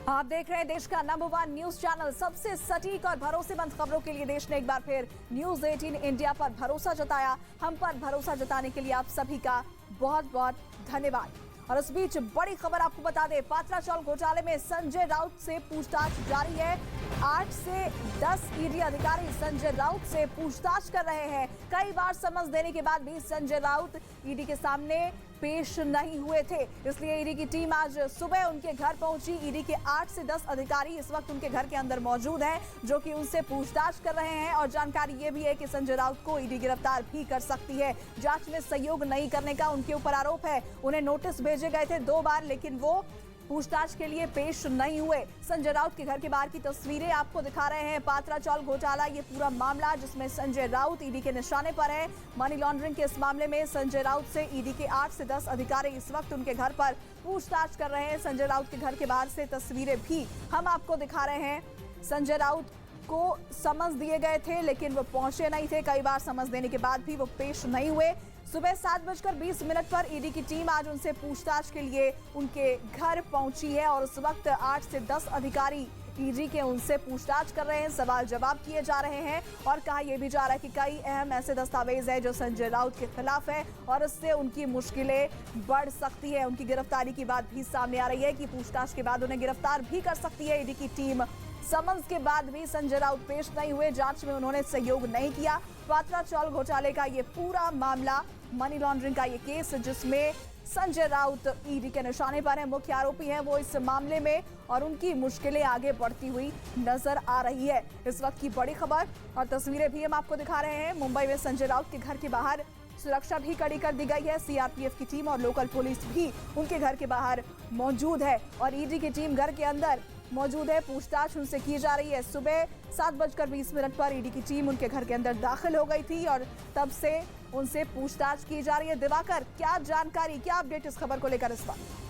आप देख रहे हैं देश का नंबर 1 न्यूज चैनल। सबसे सटीक और भरोसेमंद खबरों के लिए देश ने एक बार फिर न्यूज 18 इंडिया पर भरोसा जताया। हम पर भरोसा जताने के लिए आप सभी का बहुत बहुत धन्यवाद। और इस बीच बड़ी खबर आपको बता दें, पात्रा चौल घोटाले में संजय राउत से पूछताछ जारी है। 8 से 10 ईडी अधिकारी संजय राउत से पूछताछ कर रहे हैं। कई बार समझ देने के बाद भी संजय राउत ईडी के सामने पेश नहीं हुए थे, इसलिए ईडी की टीम आज सुबह उनके घर पहुंची। ईडी के 8 से 10 अधिकारी इस वक्त उनके घर के अंदर मौजूद हैं, जो कि उनसे पूछताछ कर रहे हैं। और जानकारी ये भी है कि संजय राउत को ईडी गिरफ्तार भी कर सकती है। जांच में सहयोग नहीं करने का उनके ऊपर आरोप है। उन्हें नोटिस भेजे गए थे 2 बार, लेकिन वो पूछताछ के लिए पेश नहीं हुए। संजय राउत के घर के बाहर की तस्वीरें आपको दिखा रहे हैं। पात्रा चौल घोटाला, ये पूरा मामला जिसमें संजय राउत ईडी के निशाने पर है। मनी लॉन्ड्रिंग के इस मामले में संजय राउत से ईडी के 8 से 10 अधिकारी इस वक्त उनके घर पर पूछताछ कर रहे हैं। संजय राउत के घर के बाहर से तस्वीरें भी हम आपको दिखा रहे हैं। संजय राउत को समन्स दिए गए थे, लेकिन वो पहुंचे नहीं थे। कई बार समन्स देने के बाद भी वो पेश नहीं हुए। सुबह 7:20 पर ईडी की टीम आज उनसे पूछताछ के लिए उनके घर पहुंची है। और उस वक्त 8 से 10 अधिकारी ईडी के उनसे पूछताछ कर रहे हैं, सवाल जवाब किए जा रहे हैं। और कहा यह भी जा रहा है कि कई अहम ऐसे दस्तावेज है जो संजय राउत के खिलाफ है और इससे उनकी मुश्किलें बढ़ सकती है। उनकी गिरफ्तारी की बात भी सामने आ रही है कि पूछताछ के बाद उन्हें गिरफ्तार भी कर सकती है ईडी की टीम। समन्स के बाद भी संजय राउत पेश नहीं हुए, जांच में उन्होंने सहयोग नहीं किया। पात्रा चौल घोटाले का ये पूरा मामला, मनी लॉन्ड्रिंग का ये केस, जिसमें संजय राउत ईडी के निशाने पर है, मुख्य आरोपी हैं वो इस मामले में, और उनकी मुश्किलें आगे बढ़ती हुई नजर आ रही है। इस वक्त की बड़ी खबर और तस्वीरें भी हम आपको दिखा रहे हैं। मुंबई में संजय राउत के घर के बाहर सुरक्षा भी कड़ी कर दी गई है। सीआरपीएफ की टीम और लोकल पुलिस भी उनके घर के बाहर मौजूद है और ईडी की टीम घर के अंदर मौजूद है। पूछताछ उनसे की जा रही है। सुबह 7:20 पर ईडी की टीम उनके घर के अंदर दाखिल हो गई थी और तब से उनसे पूछताछ की जा रही है। दिवाकर, क्या जानकारी, क्या अपडेट इस खबर को लेकर इस वक्त?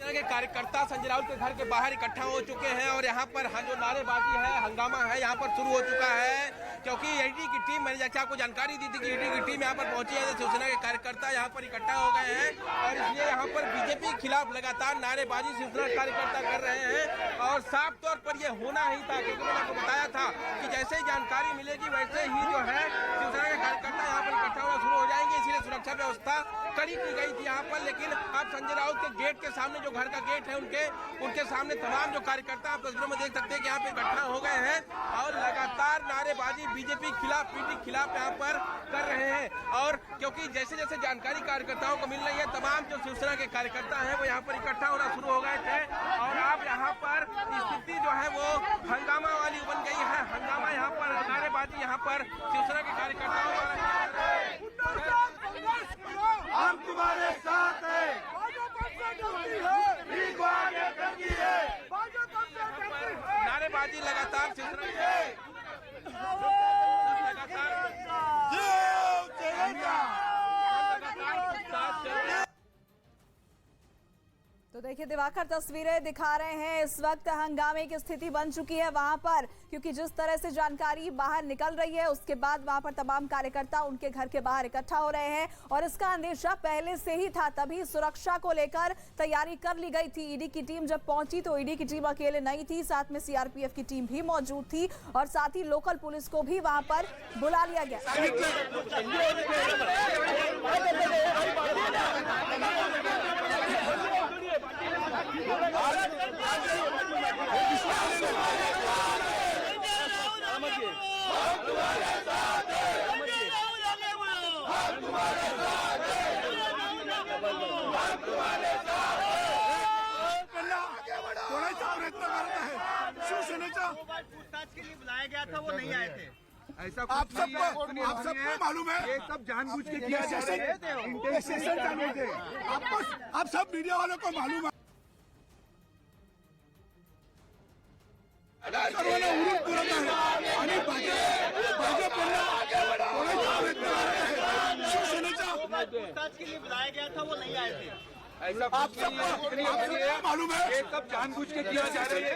के कार्यकर्ता संजय राउत के घर के बाहर इकट्ठा हो चुके हैं और यहाँ पर जो नारेबाजी है, हंगामा है, यहाँ पर शुरू हो चुका है। क्योंकि ईडी की टीम, मैंने जैसे आपको जानकारी दी थी कि ईडी की टीम यहाँ पर पहुंची है, शिवसेना के कार्यकर्ता यहाँ पर इकट्ठा हो गए हैं और इसलिए यहाँ पर बीजेपी के खिलाफ लगातार नारेबाजी शिवसेना के कार्यकर्ता कर रहे हैं। और साफ तौर पर यह होना ही था, क्योंकि मैंने आपको बताया था कि जैसे ही जानकारी मिलेगी वैसे ही जो है शिवसेना के कार्यकर्ता यहाँ पर इकट्ठा होना शुरू हो जाएंगे। इसीलिए सुरक्षा व्यवस्था कड़ी की गई थी यहाँ पर। लेकिन अब संजय राउत के गेट के सामने, जो घर का गेट है उनके सामने तमाम जो कार्यकर्ता आप तस्वीरों में देख सकते हैं कि यहाँ पे इकट्ठा हो गए हैं और लगातार नारेबाजी बीजेपी के खिलाफ, पीडी के खिलाफ यहाँ पर कर रहे हैं। और क्योंकि जैसे जैसे जानकारी कार्यकर्ताओं को मिल रही है, तमाम जो शिवसेना के कार्यकर्ता हैं वो यहाँ पर इकट्ठा होना शुरू हो गए थे और अब यहाँ पर स्थिति जो है वो हंगामा वाली बन गई है। हंगामा यहाँ पर, नारेबाजी यहाँ पर शिवसेना के कार्यकर्ताओं द्वारा। हम तुम्हारे साथ हैं, नारेबाजी लगातार तो देखिए दिवाकर, तस्वीरें दिखा रहे हैं। इस वक्त हंगामे की स्थिति बन चुकी है वहां पर, क्योंकि जिस तरह से जानकारी बाहर निकल रही है उसके बाद वहां पर तमाम कार्यकर्ता उनके घर के बाहर इकट्ठा हो रहे हैं और इसका अंदेशा पहले से ही था। तभी सुरक्षा को लेकर तैयारी कर ली गई थी। ईडी की टीम जब पहुंची तो ईडी की टीम अकेले नहीं थी, साथ में सीआरपीएफ की टीम भी मौजूद थी और साथ ही लोकल पुलिस को भी वहां पर बुला लिया गया। पूछताछ के लिए बुलाया गया था, वो नहीं आए थे। ऐसा आप सबको मालूम है, ये सब जानबूझ के किया जा रहा है। आप सब मीडिया वालों को मालूम है। पूछताछ के लिए बुलाया गया था, वो नहीं आए थे। ऐसा आप सबको मालूम है, ये सब जानबूझ के किया जा रहा है।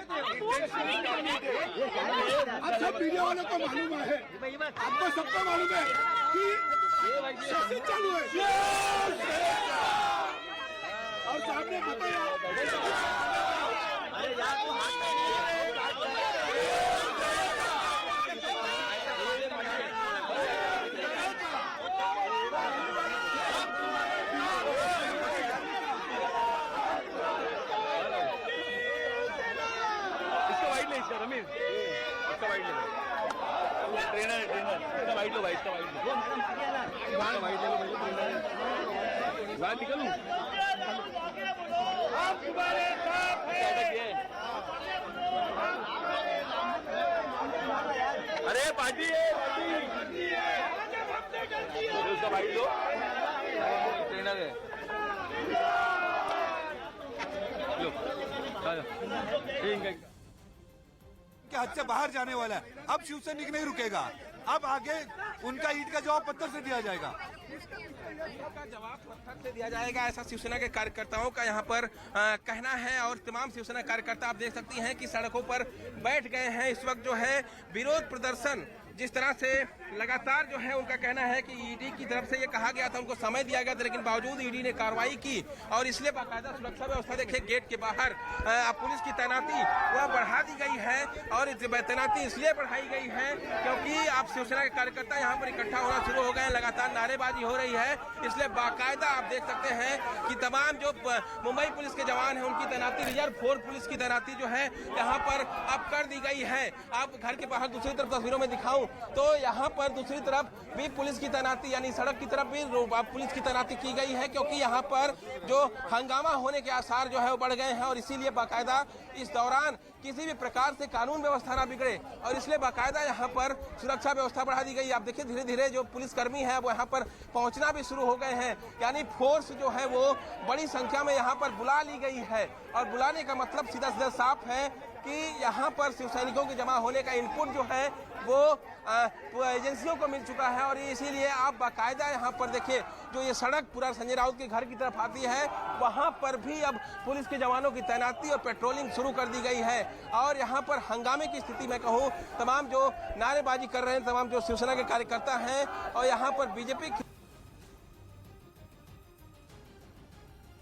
आप सब मीडिया वालों को मालूम है, आपको सबको मालूम है कि चालू है और सामने अरे पार्टी है उसका भाई लो ट्रेनर है के हाथ से बाहर जाने वाला है। अब शिवसैनिक नहीं रुकेगा, अब आगे उनका ईंट का जवाब पत्थर से दिया जाएगा। का जवाब पत्थर से दिया जाएगा, ऐसा शिवसेना के कार्यकर्ताओं का यहाँ पर कहना है। और तमाम शिवसेना कार्यकर्ता आप देख सकती हैं कि सड़कों पर बैठ गए हैं। इस वक्त जो है विरोध प्रदर्शन जिस तरह से लगातार जो है उनका कहना है कि ईडी की तरफ से ये कहा गया था, उनको समय दिया गया था, लेकिन बावजूद ईडी ने कार्रवाई की और इसलिए बाकायदा सुरक्षा व्यवस्था देखिए गेट के बाहर पुलिस की तैनाती वह बढ़ा दी गई है। और तैनाती इसलिए बढ़ाई गई है क्योंकि आप शिवसेना के कार्यकर्ता यहाँ पर इकट्ठा होना शुरू हो गए हैं, लगातार नारेबाजी हो रही है, इसलिए बाकायदा आप देख सकते हैं कि तमाम जो मुंबई पुलिस के जवान हैं उनकी तैनाती, रिजर्व फोर्स पुलिस की तैनाती जो है यहाँ पर अब कर दी गई है। आप घर के बाहर दूसरी तरफ तस्वीरों में दिखाऊं तो यहाँ पर दूसरी तरफ भी पुलिस की तैनाती यानी सड़क की तरफ भी पुलिस की तैनाती की गई है क्योंकि यहाँ पर जो हंगामा होने के आसार जो है वो बढ़ गए हैं और इसीलिए बाकायदा इस दौरान किसी भी प्रकार से कानून व्यवस्था ना बिगड़े और इसलिए बाकायदा यहाँ पर सुरक्षा व्यवस्था बढ़ा दी गई। आप देखिए धीरे धीरे जो पुलिसकर्मी है वो यहाँ पर पहुँचना भी शुरू हो गए हैं, यानी फोर्स जो है वो बड़ी संख्या में यहाँ पर बुला ली गई है। और बुलाने का मतलब सीधा सीधा साफ है कि यहाँ पर शिव सैनिकों के जमा होने का इनपुट जो है वो एजेंसियों को मिल चुका है और इसीलिए आप बाकायदा यहाँ पर देखिए जो ये सड़क पूरा संजय राउत के घर की तरफ आती है वहाँ पर भी अब पुलिस के जवानों की तैनाती और पेट्रोलिंग शुरू कर दी गई है। और यहाँ पर हंगामे की स्थिति में कहूँ, तमाम जो नारेबाजी कर रहे हैं, तमाम जो शिवसेना के कार्यकर्ता हैं और यहाँ पर बीजेपी।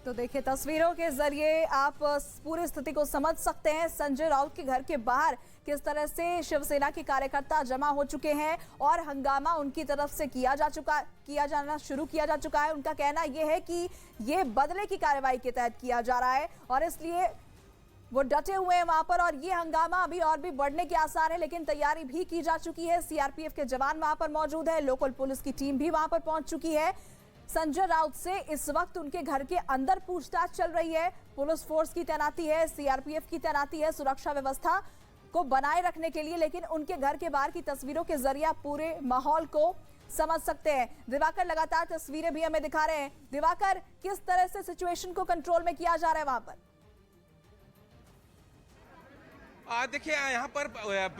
तो देखिए तस्वीरों के जरिए आप पूरी स्थिति को समझ सकते हैं। संजय राउत के घर के बाहर किस तरह से शिवसेना के कार्यकर्ता जमा हो चुके हैं और हंगामा उनकी तरफ से किया जाना शुरू किया जा चुका है। उनका कहना यह है कि ये बदले की कार्रवाई के तहत किया जा रहा है और इसलिए वो डटे हुए हैं वहां पर और ये हंगामा अभी और भी बढ़ने के आसार है, लेकिन तैयारी भी की जा चुकी है। सीआरपीएफ के जवान वहां पर मौजूद है, लोकल पुलिस की टीम भी वहां पर पहुंच चुकी है। संजय राउत से इस वक्त उनके घर के अंदर पूछताछ चल रही है। पुलिस फोर्स की तैनाती है, सीआरपीएफ की तैनाती है सुरक्षा व्यवस्था को बनाए रखने के लिए, लेकिन उनके घर के बाहर की तस्वीरों के जरिए आप पूरे माहौल को समझ सकते हैं। दिवाकर लगातार तस्वीरें भी हमें दिखा रहे हैं। दिवाकर, किस तरह से सिचुएशन को कंट्रोल में किया जा रहा है वहां पर? देखिए यहाँ पर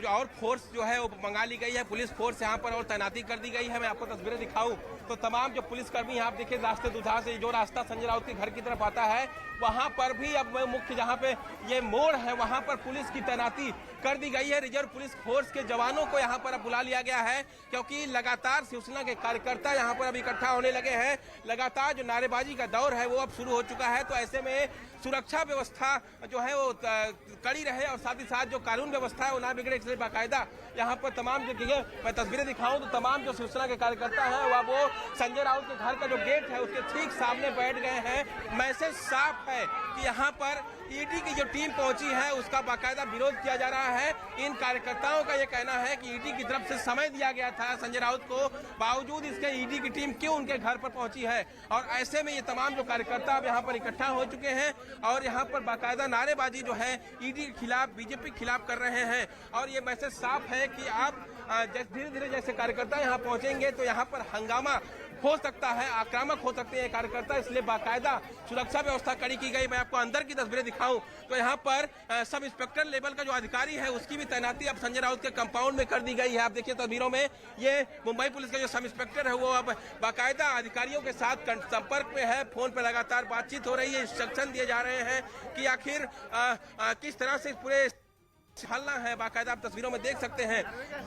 और फोर्स जो है वो मंगा ली गई है, पुलिस फोर्स यहाँ पर और तैनाती कर दी गई है। मैं आपको तस्वीरें दिखाऊं तो तमाम जो पुलिसकर्मी यहाँ आप देखिए रास्ते दुधा से जो रास्ता संजय राउत के घर की तरफ आता है वहाँ पर भी अब मुख्य जहाँ पे ये मोड़ है वहाँ पर पुलिस की तैनाती कर दी गई है। रिजर्व पुलिस फोर्स के जवानों को यहाँ पर अब बुला लिया गया है क्योंकि लगातार शिवसेना के कार्यकर्ता यहाँ पर अब इकट्ठा होने लगे हैं। लगातार जो नारेबाजी का दौर है वो अब शुरू हो चुका है, तो ऐसे में सुरक्षा व्यवस्था जो है वो कड़ी रहे और साथ ही साथ जो कानून व्यवस्था है वो ना बिगड़े, इसलिए बाकायदा यहाँ पर तमाम जो मैं तस्वीरें दिखाऊं तो तमाम जो शिवसेना के कार्यकर्ता हैं वो संजय राउत के घर का जो गेट है उसके ठीक सामने बैठ गए हैं। मैसेज साफ है कि यहाँ पर ईडी की जो टीम पहुंची है उसका बाकायदा विरोध किया जा रहा है। इन कार्यकर्ताओं का ये कहना है कि ईडी की तरफ से समय दिया गया था संजय राउत को, बावजूद इसके ईडी की टीम क्यों उनके घर पर पहुंची है। और ऐसे में ये तमाम जो कार्यकर्ता अब यहाँ पर इकट्ठा हो चुके हैं और यहाँ पर बाकायदा नारेबाजी जो है ईडी के खिलाफ, बीजेपी के खिलाफ कर रहे हैं। और ये मैसेज साफ है कि आप धीरे धीरे जैसे कार्यकर्ता यहाँ पहुंचेंगे तो यहाँ पर हंगामा हो सकता है, आक्रामक हो सकते हैं कार्यकर्ता, इसलिए बाकायदा सुरक्षा व्यवस्था कड़ी की गई। मैं आपको अंदर की तस्वीरें दिखाऊं तो यहाँ पर सब इंस्पेक्टर लेवल का जो अधिकारी है उसकी भी तैनाती अब संजय राउत के कंपाउंड में कर दी गई है। आप देखिए तस्वीरों में ये मुंबई पुलिस का जो सब इंस्पेक्टर है वो अब बाकायदा अधिकारियों के साथ संपर्क में है, फोन पर लगातार बातचीत हो रही है, इंस्ट्रक्शन दिए जा रहे हैं कि आखिर किस तरह से पूरे हलना है। बाकायदा आप तस्वीरों में देख सकते हैं,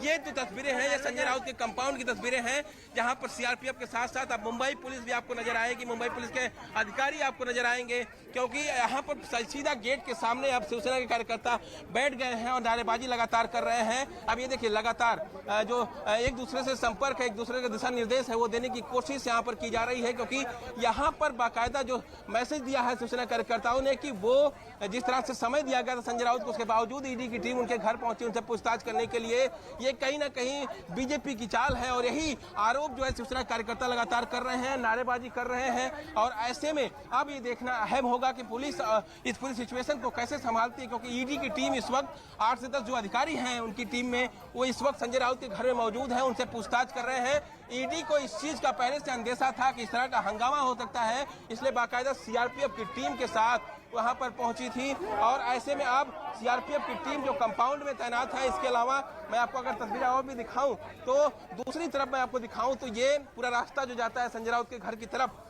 ये जो तस्वीरें हैं ये संजय राउत के कंपाउंड की तस्वीरें हैं जहां पर सीआरपीएफ के साथ साथ अब मुंबई पुलिस भी आपको नजर आएगी, मुंबई पुलिस के अधिकारी आपको नजर आएंगे क्योंकि यहाँ पर सीधा गेट के सामने अब शिवसेना के कार्यकर्ता बैठ गए हैं और नारेबाजी लगातार कर रहे हैं। अब ये देखिए लगातार जो एक दूसरे से संपर्क है, एक दूसरे के दिशा निर्देश है वो देने की कोशिश यहाँ पर की जा रही है क्योंकि यहाँ पर बाकायदा जो मैसेज दिया है शिवसेना कार्यकर्ताओं ने कि वो जिस तरह से समय दिया गया था संजय राउत को, उसके बावजूद ईडी की की टीम उनके घर पहुंची उनसे पूछताछ करने के लिए। ये कहीं ना कहीं बीजेपी की चाल है और यही आरोप जो है शिवसेना कार्यकर्ता लगातार कर रहे हैं, नारेबाजी कर रहे हैं। और ऐसे में अब ये देखना अहम होगा कि पुलिस इस पूरी सिचुएशन को कैसे संभालती है, क्योंकि ईडी की टीम इस वक्त 8 से 10 जो अधिकारी हैं उनकी टीम में वो इस वक्त संजय राउत के घर में मौजूद है, उनसे पूछताछ कर रहे हैं। ईडी को इस चीज का पहले से अंदेशा था कि इस तरह का हंगामा हो सकता है, इसलिए बाकायदा सीआरपीएफ की टीम के साथ वहां पर पहुंची थी। और ऐसे में अब सीआरपीएफ की टीम जो कंपाउंड में तैनात है, इसके अलावा मैं आपको अगर तस्वीरें और भी दिखाऊं तो दूसरी तरफ मैं आपको दिखाऊं तो ये पूरा रास्ता जो जाता है संजय राउत के घर की तरफ,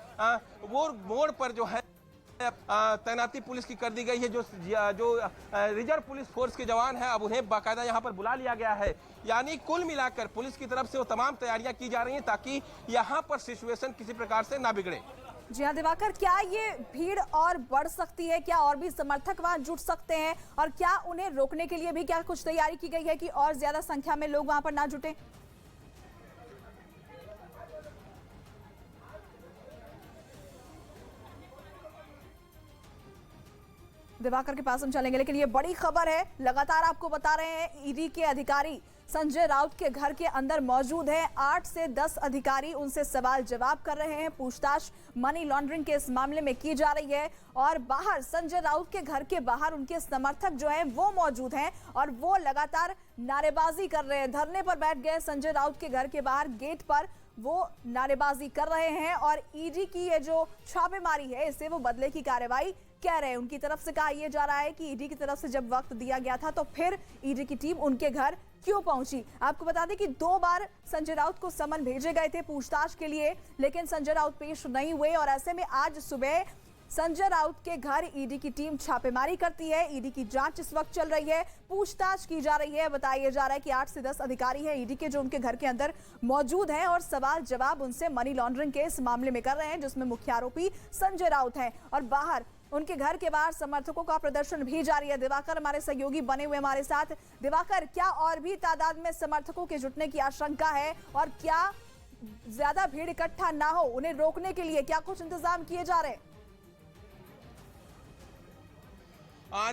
वो मोड़ पर जो है तैनाती पुलिस की कर दी गई है। जो रिजर्व पुलिस फोर्स के जवान हैं अब उन्हें बाकायदा यहाँ पर बुला लिया गया है। यानी कुल मिलाकर पुलिस की तरफ से वो तमाम तैयारियां की जा रही हैं ताकि यहाँ पर सिचुएशन किसी प्रकार से ना बिगड़े। जी हाँ दिवाकर, क्या ये भीड़ और बढ़ सकती है? क्या और भी समर्थक वहां जुट सकते हैं? और क्या उन्हें रोकने के लिए भी क्या कुछ तैयारी की गई है कि और ज्यादा संख्या में लोग वहां पर ना जुटे? दिवाकर के पास हम चलेंगे, लेकिन ये बड़ी खबर है। लगातार आपको बता रहे हैं ईडी के अधिकारी संजय राउत के घर के अंदर मौजूद हैं। 8 से 10 अधिकारी उनसे सवाल जवाब कर रहे हैं। पूछताछ मनी लॉन्ड्रिंग के इस मामले में की जा रही है। और बाहर संजय राउत के घर के बाहर उनके समर्थक जो हैं वो मौजूद हैं और वो लगातार नारेबाजी कर रहे हैं। धरने पर बैठ गए संजय राउत के घर के बाहर गेट पर, वो नारेबाजी कर रहे हैं। और ईडी की ये जो छापेमारी है इससे वो बदले की कार्रवाई कह रहे हैं। उनकी तरफ से कहा यह जा रहा है कि ईडी की तरफ से जब वक्त दिया गया था तो फिर ईडी की टीम उनके घर क्यों पहुंची? आपको बता दें कि 2 बार संजय राउत को समन भेजे गए थे पूछताछ के लिए, लेकिन संजय राउत पेश नहीं हुए। और ऐसे में आज सुबह संजय राउत के घर ईडी की टीम छापेमारी करती है। ईडी की जांच इस वक्त चल रही है, पूछताछ की जा रही है। बताया जा रहा है कि 8 से 10 अधिकारी हैं ईडी के जो उनके घर के अंदर मौजूद हैं और सवाल जवाब उनसे मनी लॉन्ड्रिंग के इस मामले में कर रहे हैं, जिसमें मुख्य आरोपी संजय राउत हैं। और बाहर उनके घर के बाहर समर्थकों का प्रदर्शन भी जारी है। दिवाकर हमारे सहयोगी बने हुए हमारे साथ। दिवाकर, क्या और भी तादाद में समर्थकों के जुटने की आशंका है? और क्या ज्यादा भीड़ इकट्ठा ना हो उन्हें रोकने के लिए क्या कुछ इंतजाम किए जा रहे हैं?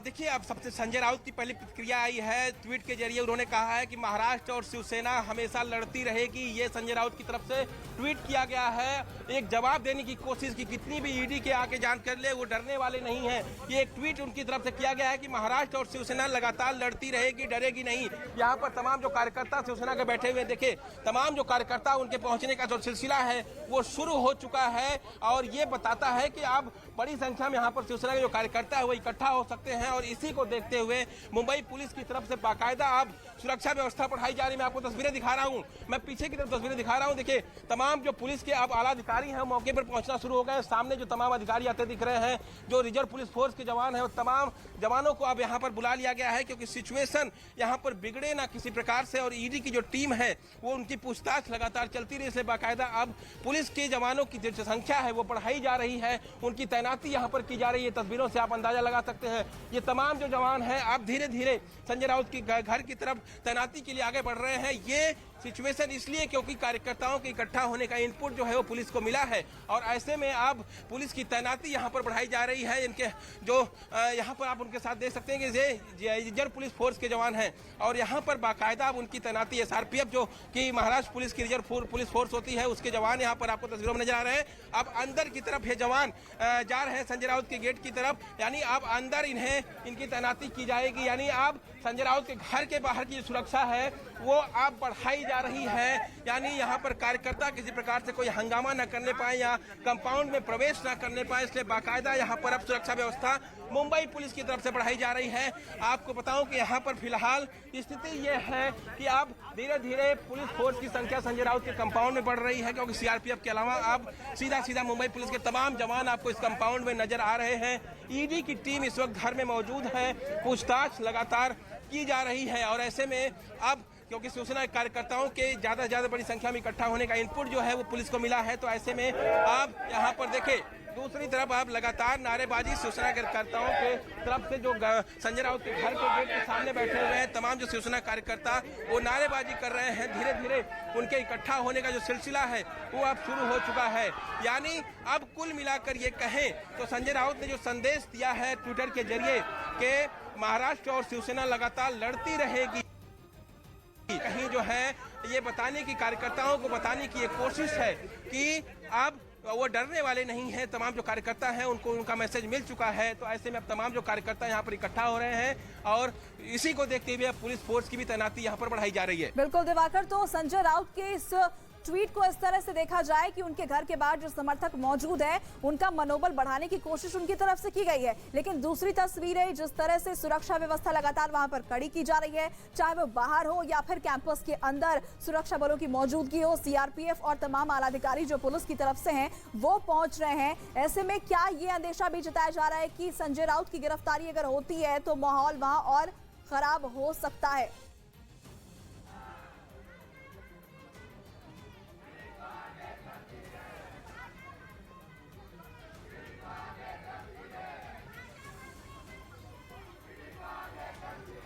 देखिए, अब सबसे संजय राउत की पहली प्रतिक्रिया आई है ट्वीट के जरिए। उन्होंने कहा है कि महाराष्ट्र और शिवसेना हमेशा लड़ती रहेगी। ये संजय राउत की तरफ से ट्वीट किया गया है। एक जवाब देने की कोशिश की, कितनी भी ईडी के आके जांच कर ले वो डरने वाले नहीं हैं। ये एक ट्वीट उनकी तरफ से किया गया है कि महाराष्ट्र और शिवसेना लगातार लड़ती रहेगी, डरेगी नहीं। यहाँ पर तमाम जो कार्यकर्ता शिवसेना के बैठे हुए देखे, तमाम जो कार्यकर्ता उनके पहुंचने का जो सिलसिला है वो शुरू हो चुका है। और ये बताता है कि अब बड़ी संख्या में यहाँ पर शिवसेना के जो कार्यकर्ता है वो इकट्ठा हो सकते हैं। और इसी को देखते हुए मुंबई पुलिस की तरफ से बाकायदा अब सुरक्षा व्यवस्था बढ़ाई जा रही है। मैं आपको तस्वीरें दिखा रहा हूं, मैं पीछे की तरफ तस्वीरें दिखा रहा हूं। देखिए, तमाम जो पुलिस के अब आला अधिकारी हैं मौके पर पहुंचना शुरू हो गए। सामने जो तमाम अधिकारी आते दिख रहे हैं, जो रिजर्व पुलिस फोर्स के जवान हैं, वो तमाम जवानों को अब यहाँ पर बुला लिया गया है, क्योंकि सिचुएशन यहाँ पर बिगड़े ना किसी प्रकार से। और ईडी की जो टीम है वो उनकी पूछताछ लगातार चलती रही, इसलिए बाकायदा अब पुलिस के जवानों की जो संख्या है वो बढ़ाई जा रही है, उनकी तैनाती यहाँ पर की जा रही है। तस्वीरों से आप अंदाजा लगा सकते हैं ये तमाम जो जवान हैं अब धीरे धीरे संजय राउत की घर की तरफ तैनाती के लिए आगे बढ़ रहे हैं। ये सिचुएशन इसलिए क्योंकि कार्यकर्ताओं के इकट्ठा होने का इनपुट जो है वो पुलिस को मिला है। और ऐसे में अब पुलिस की तैनाती यहाँ पर बढ़ाई जा रही है। इनके जो यहाँ पर आप उनके साथ देख सकते हैं कि ये रिजर्व पुलिस फोर्स के जवान हैं और यहाँ पर बाकायदा अब उनकी तैनाती एसआरपीएफ जो कि महाराष्ट्र पुलिस की रिजर्व पुलिस फोर्स होती है उसके जवान यहाँ पर आपको तस्वीरों में नजर आ रहे हैं। अब अंदर की तरफ ये जवान जा रहे हैं संजय राउत के गेट की तरफ, यानी अब अंदर इनकी तैनाती की जाएगी। यानी अब संजय राउत के घर के बाहर की सुरक्षा है वो अब बढ़ाई जा रही है। यानी यहाँ पर कार्यकर्ता किसी प्रकार से कोई हंगामा न करने पाए या कंपाउंड में प्रवेश न करने पाए, इसलिए बाकायदा यहाँ पर अब सुरक्षा व्यवस्था मुंबई पुलिस की तरफ से बढ़ाई जा रही है। आपको बताऊं कि यहाँ पर फिलहाल स्थिति ये है कि अब धीरे धीरे पुलिस फोर्स की संख्या संजय राउत के कंपाउंड में बढ़ रही है, क्योंकि सीआरपीएफ के अलावा अब सीधा मुंबई पुलिस के तमाम जवान आपको इस कंपाउंड में नजर आ रहे हैं। ईडी की टीम इस वक्त घर में मौजूद है, पूछताछ लगातार की जा रही है। और ऐसे में अब क्योंकि शिवसेना कार्यकर्ताओं के ज्यादा से ज्यादा बड़ी संख्या में इकट्ठा होने का इनपुट जो है वो पुलिस को मिला है, तो ऐसे में आप यहाँ पर देखें दूसरी तरफ आप लगातार नारेबाजी शिवसेना कार्यकर्ताओं के तरफ से जो संजय राउत के घर के गेट के सामने बैठे हुए हैं तमाम जो शिवसेना कार्यकर्ता वो नारेबाजी कर रहे हैं। धीरे धीरे उनके इकट्ठा होने का जो सिलसिला है वो अब शुरू हो चुका है। यानी अब कुल मिलाकर ये कहें तो संजय राउत ने जो संदेश दिया है ट्विटर के जरिए कि महाराष्ट्र और शिवसेना लगातार लड़ती रहेगी। कहीं जो है ये बताने की, कार्यकर्ताओं को बताने की ये कोशिश है कि अब वो डरने वाले नहीं हैं। तमाम जो कार्यकर्ता हैं उनको उनका मैसेज मिल चुका है। तो ऐसे में अब तमाम जो कार्यकर्ता यहाँ पर इकट्ठा हो रहे हैं और इसी को देखते हुए अब पुलिस फोर्स की भी तैनाती यहाँ पर बढ़ाई जा रही है। बिल्कुल दिवाकर, तो संजय राउत के इस ट्वीट को इस तरह से देखा जाए कि उनके घर के बाहर जो समर्थक मौजूद है उनका मनोबल बढ़ाने की कोशिश उनकी तरफ से की गई है, लेकिन दूसरी तस्वीरें जिस तरह से सुरक्षा व्यवस्था लगातार वहां पर कड़ी की जा रही है, चाहे वो बाहर हो या फिर कैंपस के अंदर सुरक्षा बलों की मौजूदगी हो, सीआरपीएफ और तमाम आला अधिकारी जो पुलिस की तरफ से हैं वो पहुंच रहे हैं। ऐसे में क्या ये अंदेशा भी जताया जा रहा है कि संजय राउत की गिरफ्तारी अगर होती है तो माहौल वहां और खराब हो सकता है?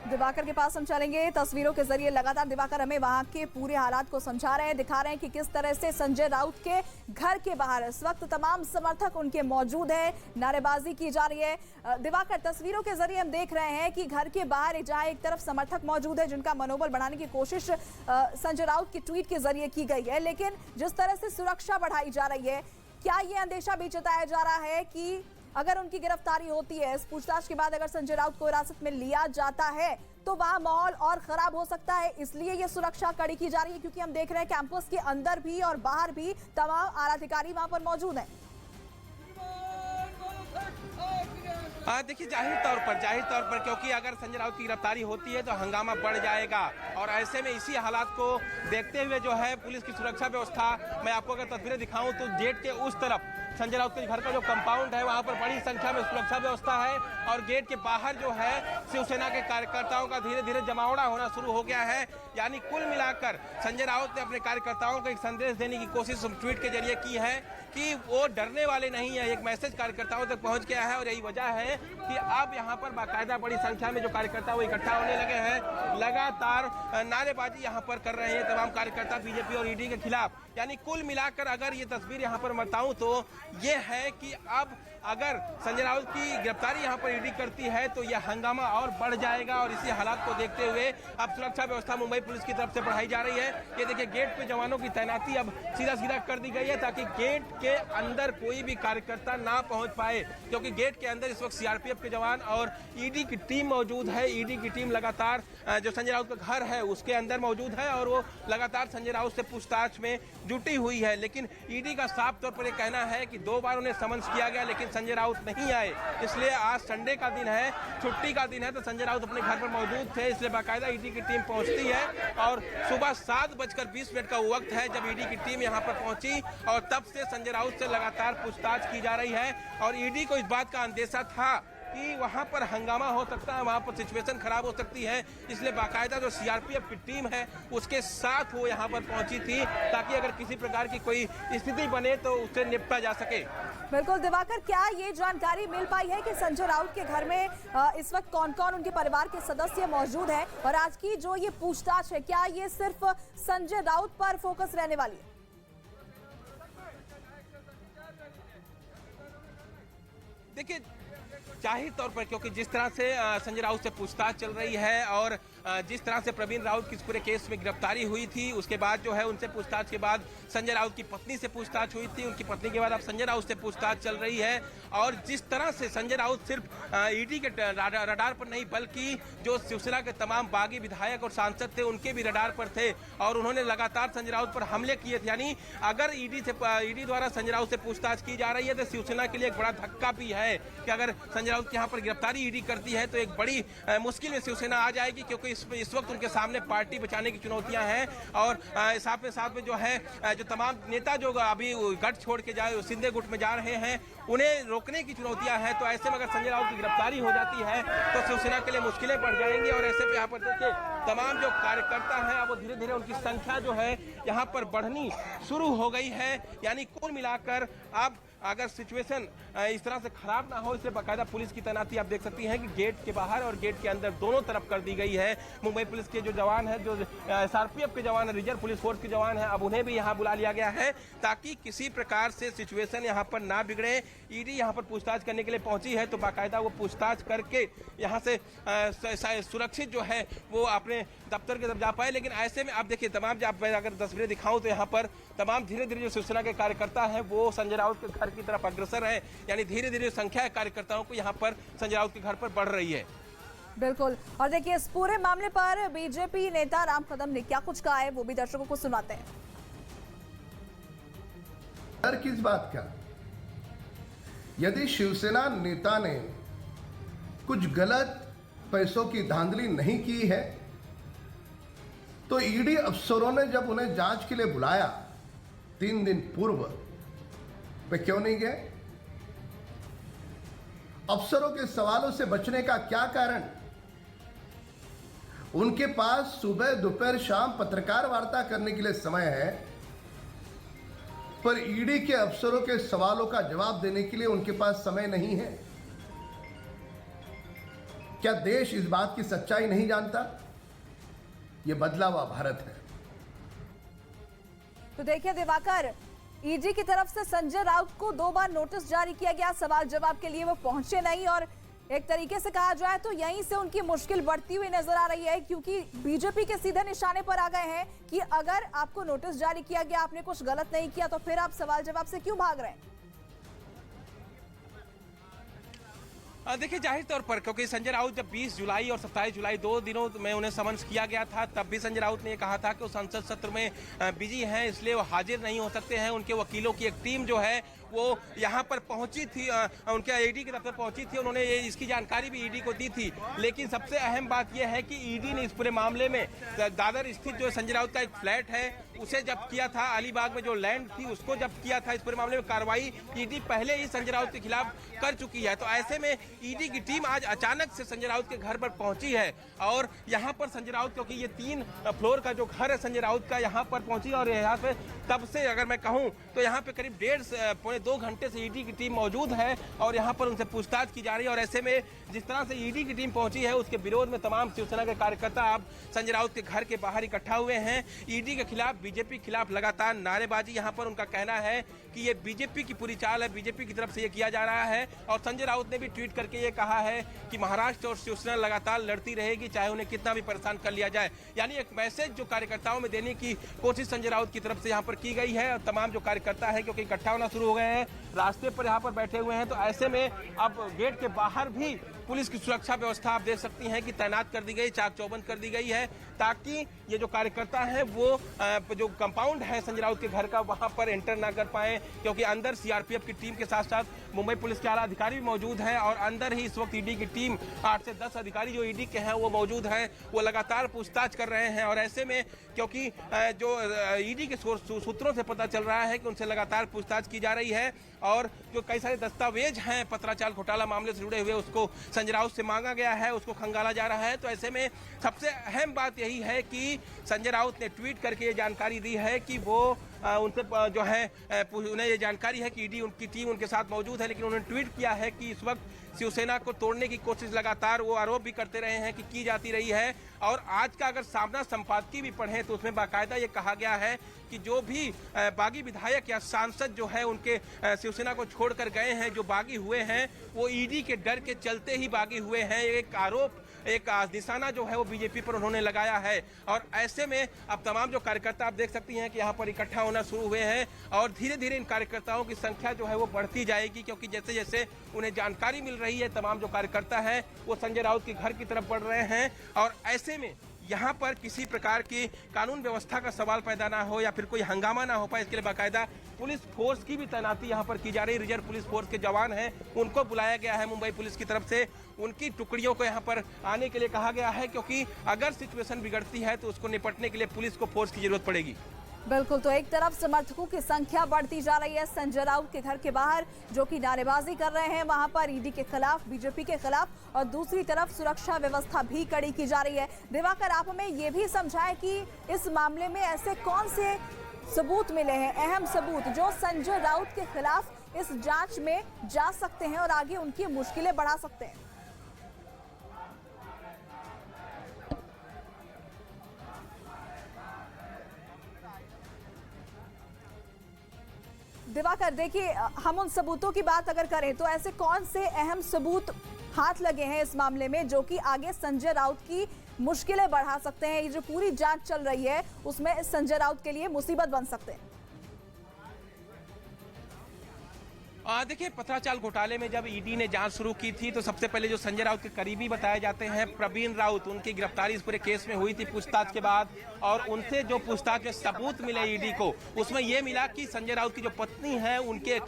दिवाकर के पास हम चलेंगे। तस्वीरों के जरिए लगातार दिवाकर हमें वहां के पूरे हालात को समझा रहे हैं, दिखा रहे हैं कि किस तरह से संजय राउत के घर के बाहर इस वक्त तमाम समर्थक उनके मौजूद हैं, नारेबाजी की जा रही है। दिवाकर, तस्वीरों के जरिए हम देख रहे हैं कि घर के बाहर जहां एक तरफ समर्थक मौजूद है जिनका मनोबल बढ़ाने की कोशिश संजय राउत की ट्वीट के जरिए की गई है, लेकिन जिस तरह से सुरक्षा बढ़ाई जा रही है, क्या ये अंदेशा भी जताया जा रहा है कि अगर उनकी गिरफ्तारी होती है, इस पूछताछ के बाद अगर संजय राउत को हिरासत में लिया जाता है तो वहां माहौल और खराब हो सकता है, इसलिए ये सुरक्षा कड़ी की जा रही है? क्योंकि हम देख रहे हैं कैंपस के अंदर भी और बाहर भी तमाम आला अधिकारी वहां पर मौजूद हैं। हाँ, देखिए जाहिर तौर पर क्योंकि अगर संजय राउत की गिरफ्तारी होती है तो हंगामा बढ़ जाएगा और ऐसे में इसी हालात को देखते हुए जो है पुलिस की सुरक्षा व्यवस्था, मैं आपको अगर तस्वीरें दिखाऊं तो गेट के उस तरफ संजय राउत के घर का जो कंपाउंड है वहां पर बड़ी संख्या में सुरक्षा व्यवस्था है और गेट के बाहर जो है शिवसेना के कार्यकर्ताओं का धीरे धीरे जमावड़ा होना शुरू हो गया है। यानी कुल मिलाकर संजय राउत ने अपने कार्यकर्ताओं को एक संदेश देने की कोशिश ट्वीट के जरिए की है कि वो डरने वाले नहीं है। एक मैसेज कार्यकर्ताओं तक पहुंच गया है और यही वजह है कि अब यहाँ पर बाकायदा बड़ी संख्या में जो कार्यकर्ता वो इकट्ठा होने लगे हैं। लगातार नारेबाजी यहाँ पर कर रहे हैं तमाम कार्यकर्ता बीजेपी और ईडी के खिलाफ। यानी कुल मिलाकर अगर ये तस्वीर यहाँ पर बताऊं तो ये है कि अब अगर संजय राउत की गिरफ्तारी यहाँ पर ईडी करती है तो यह हंगामा और बढ़ जाएगा और इसी हालात को देखते हुए अब सुरक्षा व्यवस्था मुंबई पुलिस की तरफ से बढ़ाई जा रही है। ये देखिए गेट पे जवानों की तैनाती अब सीधा कर दी गई है ताकि गेट के अंदर कोई भी कार्यकर्ता ना पहुंच पाए, क्योंकि गेट के अंदर इस वक्त सीआरपीएफ के जवान और ईडी की टीम मौजूद है। ईडी की टीम लगातार जो संजय राउत का घर है उसके अंदर मौजूद है और वो लगातार संजय राउत से पूछताछ में जुटी हुई है। लेकिन ईडी का साफ तौर पर यह कहना है कि 2 बार उन्हें समन्स किया गया लेकिन संजय राउत नहीं आए, इसलिए आज संडे का दिन है, छुट्टी का दिन है, तो संजय राउत अपने घर पर मौजूद थे, इसलिए बाकायदा ईडी की टीम पहुंचती है और सुबह 7:20 का वो वक्त है जब ईडी की टीम यहां पर पहुंची और तब से संजय राउत से लगातार पूछताछ की जा रही है। और ईडी को इस बात का अंदेशा था कि वहां पर हंगामा हो सकता है, वहां पर सिचुएशन खराब हो सकती है, इसलिए बाकायदा जो सीआरपीएफ की टीम है उसके साथ वो यहां पर पहुंची थी ताकि अगर किसी प्रकार की कोई स्थिति बने तो उससे निपटा जा सके। बिल्कुल दिवाकर, क्या ये जानकारी मिल पाई है कि संजय राउत के घर में इस वक्त कौन कौन उनके परिवार के सदस्य मौजूद हैं और आज की जो ये पूछताछ है क्या ये सिर्फ संजय राउत पर फोकस रहने वाली है? देखिए जाहिर तौर पर क्योंकि जिस तरह से संजय राउत से पूछताछ चल रही है और जिस तरह से प्रवीण राउत की इस पूरे केस में गिरफ्तारी हुई थी उसके बाद जो है उनसे पूछताछ के बाद संजय राउत की पत्नी से पूछताछ हुई थी, उनकी पत्नी के बाद अब संजय राउत से पूछताछ चल रही है और जिस तरह से संजय राउत सिर्फ ईडी के रडार पर नहीं बल्कि जो शिवसेना के तमाम बागी विधायक और सांसद थे उनके भी रडार पर थे और उन्होंने लगातार संजय राउत पर हमले किए थे। यानी अगर ईडी द्वारा संजय राउत से पूछताछ की जा रही है तो शिवसेना के लिए एक बड़ा धक्का भी है कि अगर संजय राउत यहाँ पर गिरफ्तारी ईडी करती है तो एक बड़ी मुश्किल में शिवसेना आ जाएगी, क्योंकि इस वक्त उनके सामने पार्टी बचाने की चुनौतियां हैं और साथ में जो है जो तमाम नेता जो अभी गठ छोड़ के जाए सिंधे गुट में जा रहे हैं उन्हें रोकने की चुनौतियां हैं। तो ऐसे में अगर संजय राउत की गिरफ्तारी हो जाती है तो शिवसेना के लिए मुश्किलें बढ़ जाएंगी और ऐसे में यहाँ पर देखिए तमाम जो कार्यकर्ता हैं अब धीरे धीरे उनकी संख्या जो है यहाँ पर बढ़नी शुरू हो गई है। यानी कुल मिलाकर अब अगर सिचुएशन इस तरह से खराब ना हो, इससे बाकायदा पुलिस की तैनाती आप देख सकती हैं कि गेट के बाहर और गेट के अंदर दोनों तरफ कर दी गई है। मुंबई पुलिस के जो जवान हैं, जो SRPF के जवान हैं, रिजर्व पुलिस फोर्स के जवान हैं, अब उन्हें भी यहाँ बुला लिया गया है ताकि किसी प्रकार से सिचुएशन यहाँ पर ना बिगड़े। ईडी यहाँ पर पूछताछ करने के लिए पहुंची है, तो बाकायदा वो पूछताछ करके यहाँ से सुरक्षित जो है वो अपने दफ्तर की तरफ जा पाए। लेकिन ऐसे में आप देखिए, तमाम जब मैं अगर तस्वीरें दिखाऊं तो यहाँ पर तमाम धीरे धीरे जो शिवसेना के कार्यकर्ता हैं वो संजय राउत के घर की तरफ अग्रसर हैं, यानी धीरे धीरे संख्या कार्यकर्ताओं को यहाँ पर संजय राउत के घर पर बढ़ रही है। बिल्कुल, और देखिए इस पूरे मामले पर बीजेपी नेता राम कदम ने क्या कुछ कहा है वो भी दर्शकों को सुनाते हैं। डर किस बात का? यदि शिवसेना नेता ने कुछ गलत पैसों की धांधली नहीं की है तो ईडी अफसरों ने जब उन्हें जांच के लिए बुलाया 3 दिन पूर्व, वे क्यों नहीं गए? अफसरों के सवालों से बचने का क्या कारण? उनके पास सुबह दोपहर शाम पत्रकार वार्ता करने के लिए समय है, पर ईडी के अफसरों के सवालों का जवाब देने के लिए उनके पास समय नहीं है। क्या देश इस बात की सच्चाई नहीं जानता? यह बदला हुआ भारत है। तो देखिए दिवाकर, ईडी की तरफ से संजय राउत को 2 बार नोटिस जारी किया गया, सवाल जवाब के लिए वो पहुंचे नहीं, और एक तरीके से कहा जाए तो यहीं से उनकी मुश्किल बढ़ती हुई नजर आ रही है, क्योंकि बीजेपी के सीधे निशाने पर आ गए हैं कि अगर आपको नोटिस जारी किया गया, आपने कुछ गलत नहीं किया, तो फिर आप सवाल जवाब से क्यों भाग रहे हैं? देखिए, जाहिर तौर पर क्योंकि संजय राउत जब 20 जुलाई और 27 जुलाई 2 दिनों में उन्हें समन्स किया गया था, तब भी संजय राउत ने कहा था कि वो संसद सत्र में बिजी हैं, इसलिए वो हाजिर नहीं हो सकते हैं। उनके वकीलों की एक टीम जो है वो यहाँ पर पहुंची थी, उनके ईडी की दफ्तर पहुंची थी, उन्होंने ये इसकी जानकारी भी ईडी को दी थी। लेकिन सबसे अहम बात यह है कि ईडी ने इस पूरे मामले में दादर स्थित जो संजय राउत का एक फ्लैट है उसे जब्त किया था, अलीबाग में जो लैंड थी उसको जब्त किया था। इस पूरे मामले में कार्रवाई ईडी पहले ही संजय राउत के खिलाफ कर चुकी है। तो ऐसे में ईडी की टीम आज अचानक से संजय राउत के घर पर पहुंची है, और यहाँ पर संजय राउत, क्योंकि ये 3 फ्लोर का जो घर है संजय राउत का, यहाँ पर पहुंची, और यहाँ पे तब से अगर मैं कहूँ तो यहाँ पे करीब 1.5-2 घंटे से ईडी की टीम मौजूद है और यहाँ पर उनसे पूछताछ की जा रही है। और ऐसे में जिस तरह से ईडी की टीम पहुंची है उसके विरोध में तमाम शिवसेना के कार्यकर्ता अब संजय राउत के घर के बाहर इकट्ठा हुए हैं। ईडी के खिलाफ, बीजेपी के खिलाफ लगातार नारेबाजी, यहाँ पर उनका कहना है कि ये बीजेपी की पूरी चाल है, बीजेपी की तरफ से ये किया जा रहा है। और संजय राउत ने भी ट्वीट करके ये कहा है कि महाराष्ट्र और शिवसेना लगातार लड़ती रहेगी, चाहे उन्हें कितना भी परेशान कर लिया जाए। यानी एक मैसेज जो कार्यकर्ताओं में देने की कोशिश संजय राउत की तरफ से यहाँ पर की गई है। और तमाम जो कार्यकर्ता है क्योंकि इकट्ठा होना शुरू हो गए हैं, रास्ते पर यहाँ पर बैठे हुए हैं, तो ऐसे में अब गेट के बाहर भी पुलिस की सुरक्षा व्यवस्था आप देख सकती हैं कि तैनात कर दी गई, चाक चौबंद कर दी गई है, ताकि ये जो कार्यकर्ता है वो जो कंपाउंड है संजय राउत के घर का वहां पर एंटर ना कर पाए, क्योंकि अंदर सीआरपीएफ की टीम के साथ साथ मुंबई पुलिस के आला अधिकारी भी मौजूद हैं। और अंदर ही इस वक्त ईडी की टीम 8 से 10 अधिकारी जो ईडी के हैं वो मौजूद हैं, वो लगातार पूछताछ कर रहे हैं। और ऐसे में क्योंकि जो ईडी के सूत्रों से पता चल रहा है कि उनसे लगातार पूछताछ की जा रही है, और जो कई सारे दस्तावेज हैं पत्राचार घोटाला मामले से जुड़े हुए उसको संजय राउत से मांगा गया है, उसको खंगाला जा रहा है। तो ऐसे में सबसे अहम बात यही है कि संजय राउत ने ट्वीट करके ये जानकारी दी है कि वो उनसे जो है उन्हें ये जानकारी है कि ईडी उनकी टीम उनके साथ मौजूद है, लेकिन उन्होंने ट्वीट किया है कि इस वक्त शिवसेना को तोड़ने की कोशिश लगातार वो आरोप भी करते रहे हैं कि की जाती रही है। और आज का अगर सामना संपादकीय भी पढ़ें तो उसमें बाकायदा ये कहा गया है कि जो भी बागी विधायक या सांसद जो है उनके शिवसेना को छोड़कर गए हैं, जो बागी हुए हैं, वो ईडी के डर के चलते ही बागी हुए हैं। एक आरोप, एक निशाना जो है वो बीजेपी पर उन्होंने लगाया है। और ऐसे में अब तमाम जो कार्यकर्ता आप देख सकती हैं कि यहाँ पर इकट्ठा होना शुरू हुए हैं, और धीरे धीरे इन कार्यकर्ताओं की संख्या जो है वो बढ़ती जाएगी, क्योंकि जैसे जैसे उन्हें जानकारी मिल रही है तमाम जो कार्यकर्ता हैं वो संजय राउत के घर की तरफ बढ़ रहे हैं। और ऐसे में यहाँ पर किसी प्रकार की कानून व्यवस्था का सवाल पैदा ना हो या फिर कोई हंगामा ना हो पाए, इसके लिए बाकायदा पुलिस फोर्स की भी तैनाती यहाँ पर की जा रही है। रिजर्व पुलिस फोर्स के जवान हैं, उनको बुलाया गया है मुंबई पुलिस की तरफ से, उनकी टुकड़ियों को यहाँ पर आने के लिए कहा गया है, क्योंकि अगर सिचुएशन बिगड़ती है तो उसको निपटने के लिए पुलिस को फोर्स की जरूरत पड़ेगी। बिल्कुल, तो एक तरफ समर्थकों की संख्या बढ़ती जा रही है संजय राउत के घर के बाहर, जो कि नारेबाजी कर रहे हैं वहां पर ईडी के खिलाफ, बीजेपी के खिलाफ, और दूसरी तरफ सुरक्षा व्यवस्था भी कड़ी की जा रही है। दिवाकर, आप हमें ये भी समझाएं कि इस मामले में ऐसे कौन से सबूत मिले हैं, अहम सबूत जो संजय राउत के खिलाफ इस जांच में जा सकते हैं और आगे उनकी मुश्किलें बढ़ा सकते हैं। दिवाकर, देखिए, हम उन सबूतों की बात अगर करें तो ऐसे कौन से अहम सबूत हाथ लगे हैं इस मामले में जो कि आगे संजय राउत की मुश्किलें बढ़ा सकते हैं? ये जो पूरी जांच चल रही है उसमें संजय राउत के लिए मुसीबत बन सकते हैं। देखिए, पत्राचाल घोटाले में जब ईडी ने जांच शुरू की थी तो सबसे पहले जो संजय राउत के करीबी बताए जाते हैं प्रवीण राउत, उनकी गिरफ्तारी इस पूरे केस में हुई थी पूछताछ के बाद, और उनसे जो पूछताछ में सबूत मिले ईडी को, उसमें यह मिला कि संजय राउत की जो पत्नी है उनके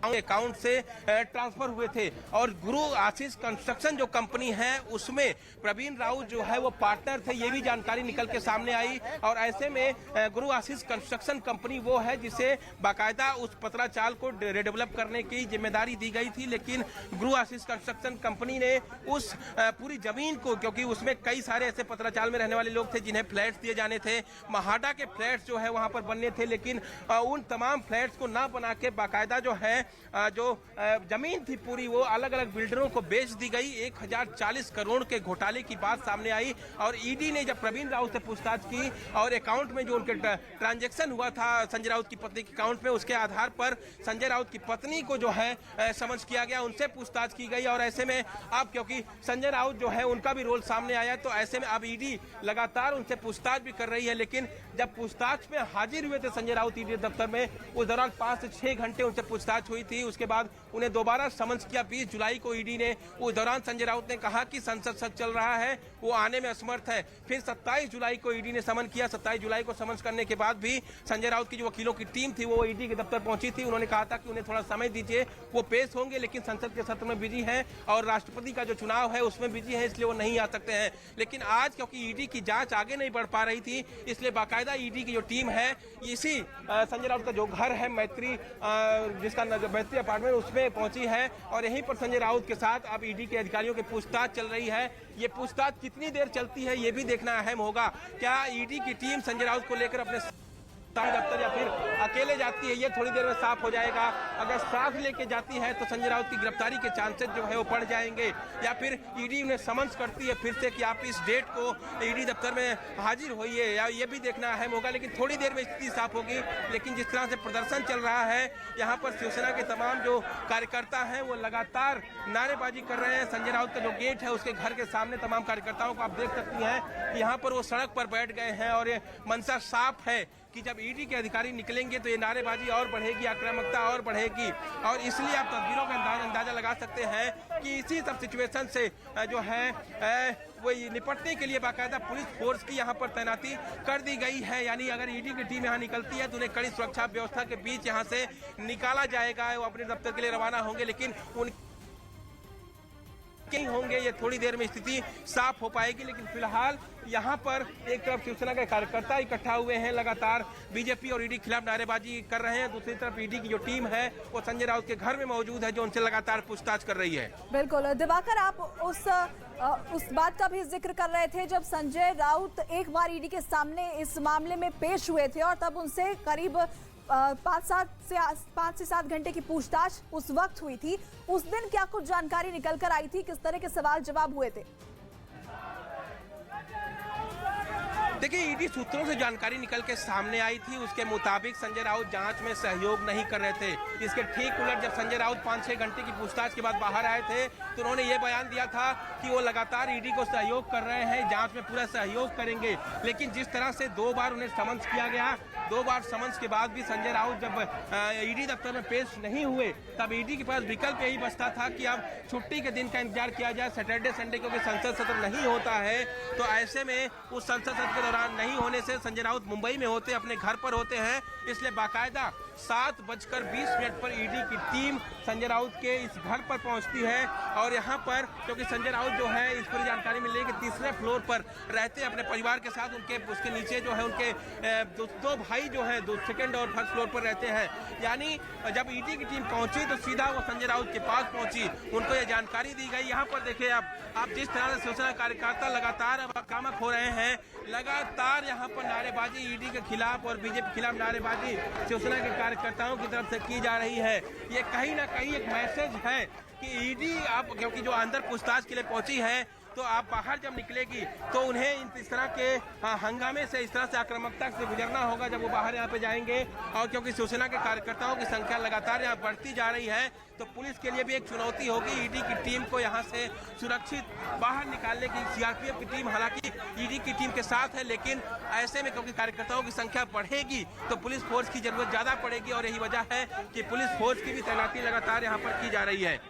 अकाउंट से ट्रांसफर हुए थे, और गुरु आशीष कंस्ट्रक्शन जो कंपनी है उसमें प्रवीण राउत जो है वो पार्टनर थे, ये भी जानकारी निकल के सामने आई। और ऐसे में गुरु आशीष कंस्ट्रक्शन कंपनी वो है जिसे बाकायदा उस पत्राचाल को रिडेवलप करने की जिम्मेदारी दी गई थी, लेकिन गुरु आशीष कंस्ट्रक्शन कंपनी ने उस पूरी जमीन को, क्योंकि उसमें कई सारे ऐसे पत्राचाल में रहने वाले लोग थे जिन्हें फ्लैट्स दिए जाने थे, महाडा के फ्लैट्स जो है वहां पर बनने थे, लेकिन उन तमाम फ्लैट्स को ना बना के बाकायदा जो है जो जमीन थी पूरी वो अलग अलग बिल्डरों को बेच दी गई। 1040 करोड़ के घोटाले की बात सामने आई, और ईडी ने जब प्रवीण राउत से पूछताछ की और अकाउंट में जो उनके ट्रांजैक्शन हुआ था संजय राउत की पत्नी के अकाउंट में, उसके आधार पर संजय राउत की पत्नी को जो है समझ किया गया, उनसे पूछताछ की गई। और ऐसे में अब क्योंकि संजय राउत जो है उनका भी रोल सामने आया, तो ऐसे में अब ईडी लगातार उनसे पूछताछ भी कर रही है। लेकिन जब पूछताछ में हाजिर हुए थे संजय राउत ईडी दफ्तर में, उस दौरान 5 से 6 घंटे उनसे पूछताछ हुई थी। उसके बाद उन्हें दोबारा समन्स किया 20 जुलाई को ईडी ने। उस दौरान संजय राउत ने कहा कि संसद सत्र चल रहा है, वो आने में असमर्थ है। फिर 27 जुलाई को ईडी ने समन किया। 27 जुलाई को समन्स करने के बाद भी संजय राउत की जो वकीलों की टीम थी वो ईडी के दफ्तर पहुंची थी। उन्होंने कहा था कि उन्हें थोड़ा समय दीजिए, वो पेश होंगे, लेकिन संसद के सत्र में बिजी है और राष्ट्रपति का जो चुनाव है उसमें बिजी है, इसलिए वो नहीं आ सकते हैं। लेकिन आज क्योंकि ईडी की जांच आगे नहीं बढ़ पा रही थी, इसलिए बाकायदा ईडी की जो टीम है इसी संजय राउत का जो घर है मैत्री, जिसका मैत्री अपार्टमेंट, उसमें पहुंची है, और यहीं पर संजय राउत के साथ अब ईडी के अधिकारियों की पूछताछ चल रही है। ये पूछताछ कितनी देर चलती है ये भी देखना अहम होगा। क्या ईडी की टीम संजय राउत को लेकर अपने दफ्तर या फिर अकेले जाती है, ये थोड़ी देर में साफ हो जाएगा। अगर साथ लेके जाती है तो संजय राउत की गिरफ्तारी के चांसेस जो है वो बढ़ जाएंगे, या फिर ईडी उन्हें समन्स करती है फिर से कि आप इस डेट को ईडी दफ्तर में हाजिर होइए, या ये भी देखना अहम होगा। लेकिन थोड़ी देर में स्थिति साफ होगी। लेकिन जिस तरह से प्रदर्शन चल रहा है, यहाँ पर शिवसेना के तमाम जो कार्यकर्ता हैं वो लगातार नारेबाजी कर रहे हैं। संजय राउत का जो गेट है उसके घर के सामने तमाम कार्यकर्ताओं को आप देख सकती हैं कि यहाँ पर वो सड़क पर बैठ गए हैं, और ये मंशा साफ है कि जब ईडी के अधिकारी निकलेंगे तो ये नारेबाजी और बढ़ेगी, आक्रामकता और बढ़ेगी। और इसलिए आप तस्वीरों का अंदाजा लगा सकते हैं कि इसी सब सिचुएशन से जो है वो निपटने के लिए बाकायदा पुलिस फोर्स की यहाँ पर तैनाती कर दी गई है। यानी अगर ईडी की टीम यहाँ निकलती है तो उन्हें कड़ी सुरक्षा व्यवस्था के बीच यहाँ से निकाला जाएगा। वो अपने दफ्तर के लिए रवाना होंगे, लेकिन उन कहीं होंगे, ये थोड़ी देर में स्थिति साफ हो पाएगी। लेकिन फिलहाल यहाँ पर एक तरफ शिवसेना के कार्यकर्ता इकट्ठा हुए हैं, लगातार बीजेपी और ईडी के खिलाफ नारेबाजी कर रहे हैं। दूसरी तरफ ईडी की जो टीम है वो संजय राउत के घर में मौजूद है, जो उनसे लगातार पूछताछ कर रही है। बिल्कुल दिवाकर, आप उस बात का भी जिक्र कर रहे थे जब संजय राउत एक बार ईडी के सामने इस मामले में पेश हुए थे और तब उनसे करीब 5 से 7 घंटे की पूछताछ उस वक्त हुई थी। उस दिन क्या कुछ जानकारी निकल कर आई थी, किस तरह के सवाल जवाब हुए थे? देखिए, ईडी सूत्रों से जानकारी निकल के सामने आई थी, उसके मुताबिक संजय राउत जांच में सहयोग नहीं कर रहे थे। इसके ठीक उलट जब संजय राउत 5-6 घंटे की पूछताछ के बाद बाहर आए थे तो उन्होंने ये बयान दिया था कि वो लगातार ईडी को सहयोग कर रहे हैं, जांच में पूरा सहयोग करेंगे। लेकिन जिस तरह से 2 बार उन्हें समन्स किया गया, 2 बार समन्स के बाद भी संजय राउत जब ईडी दफ्तर में पेश नहीं हुए, तब ईडी के पास विकल्प यही बचता था कि अब छुट्टी के दिन का इंतजार किया जाए, सैटरडे संडे, क्योंकि संसद सत्र नहीं होता है। तो ऐसे में उस संसद सत्र के दौरान नहीं होने से संजय राउत मुंबई में होते, अपने घर पर होते हैं, इसलिए बाकायदा 7:20 पर ईडी की टीम संजय राउत के इस घर पर पहुंचती है। और यहाँ पर क्योंकि संजय राउत जो है इस पूरी जानकारी मिली कि 3रे फ्लोर पर रहते हैं अपने परिवार के साथ, उसके नीचे जो है उनके 2 भाई जो है 2nd और 1st फ्लोर पर रहते हैं। यानी जब ईडी की टीम पहुंची तो सीधा वो संजय राउत के पास पहुंची, उनको ये जानकारी दी गई। यहाँ पर देखिए आप जिस तरह से शिवसेना कार्यकर्ता लगातार अब आक्रामक हो रहे हैं, लगातार लगातार यहाँ पर नारेबाजी ईडी के खिलाफ और बीजेपी के खिलाफ नारेबाजी शिवसेना के कार्यकर्ताओं की तरफ से की जा रही है। ये कहीं ना कहीं एक मैसेज है कि ईडी आप, क्योंकि जो अंदर पूछताछ के लिए पहुंची है, तो आप बाहर जब निकलेगी तो उन्हें इस तरह के हंगामे से, इस तरह से आक्रामकता से गुजरना होगा जब वो बाहर यहाँ पे जाएंगे। और क्योंकि शिवसेना के कार्यकर्ताओं की संख्या लगातार यहाँ बढ़ती जा रही है, तो पुलिस के लिए भी एक चुनौती होगी ईडी की टीम को यहाँ से सुरक्षित बाहर निकालने की। सीआरपीएफ की टीम हालांकि ईडी की टीम के साथ है, लेकिन ऐसे में क्योंकि कार्यकर्ताओं की संख्या बढ़ेगी तो पुलिस फोर्स की जरूरत ज्यादा पड़ेगी और यही वजह है कि पुलिस फोर्स की भी तैनाती लगातार यहाँ पर की जा रही है।